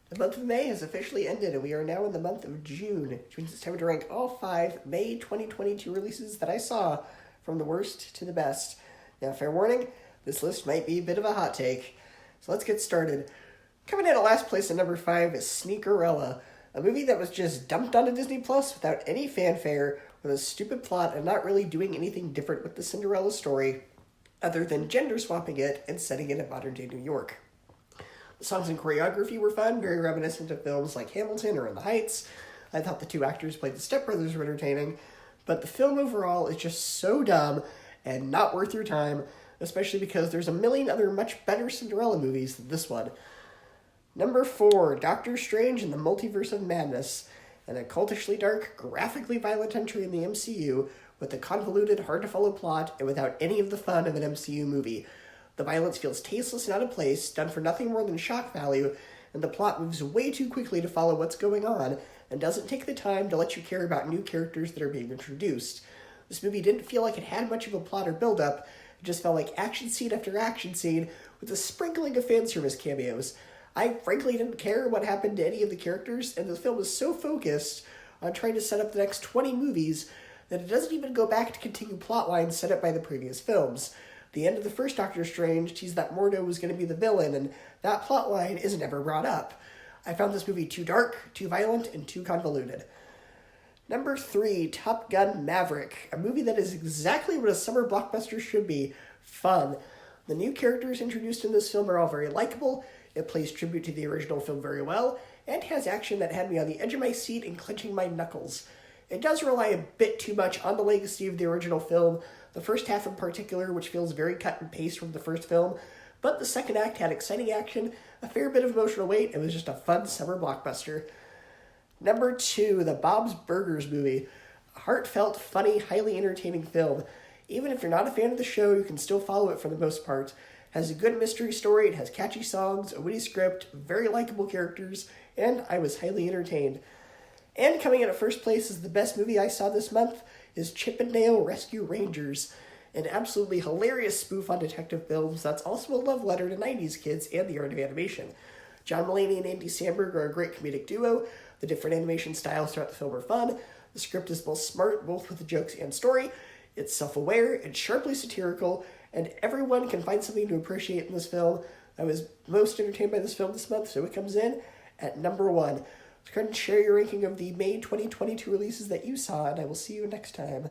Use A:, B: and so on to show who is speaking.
A: The month of May has officially ended, and we are now in the month of June, which means it's time to rank all 5 May 2022 releases that I saw, from the worst to the best. Now, fair warning, this list might be a bit of a hot take. So let's get started. Coming in at last place at number 5 is Sneakerella, a movie that was just dumped onto Disney Plus without any fanfare, with a stupid plot and not really doing anything different with the Cinderella story, other than gender swapping it and setting it in modern day New York. The songs and choreography were fun, very reminiscent of films like Hamilton or In the Heights. I thought the two actors played the stepbrothers were entertaining, but the film overall is just so dumb and not worth your time, especially because there's a million other much better Cinderella movies than this one. Number 4, Doctor Strange in the Multiverse of Madness, an occultishly dark, graphically violent entry in the MCU with a convoluted, hard-to-follow plot and without any of the fun of an MCU movie. The violence feels tasteless and out of place, done for nothing more than shock value, and the plot moves way too quickly to follow what's going on, and doesn't take the time to let you care about new characters that are being introduced. This movie didn't feel like it had much of a plot or build-up, it just felt like action scene after action scene, with a sprinkling of fan service cameos. I frankly didn't care what happened to any of the characters, and the film was so focused on trying to set up the next 20 movies that it doesn't even go back to continue plot lines set up by the previous films. The end of the first Doctor Strange teased that Mordo was going to be the villain, and that plotline isn't ever brought up. I found this movie too dark, too violent, and too convoluted. Number 3, Top Gun Maverick, a movie that is exactly what a summer blockbuster should be: fun. The new characters introduced in this film are all very likable, it plays tribute to the original film very well, and has action that had me on the edge of my seat and clenching my knuckles. It does rely a bit too much on the legacy of the original film, the first half in particular, which feels very cut and paste from the first film, but the second act had exciting action, a fair bit of emotional weight, and was just a fun summer blockbuster. Number 2, the Bob's Burgers movie. A heartfelt, funny, highly entertaining film. Even if you're not a fan of the show, you can still follow it for the most part. It has a good mystery story, it has catchy songs, a witty script, very likable characters, and I was highly entertained. And coming in at first place as the best movie I saw this month is Chip 'n Dale Rescue Rangers, an absolutely hilarious spoof on detective films that's also a love letter to 90s kids and the art of animation. John Mulaney and Andy Samberg are a great comedic duo. The different animation styles throughout the film are fun. The script is both smart, both with the jokes and story. It's self-aware, it's sharply satirical, and everyone can find something to appreciate in this film. I was most entertained by this film this month, so it comes in at number 1. Go ahead and share your ranking of the May 2022 releases that you saw, and I will see you next time.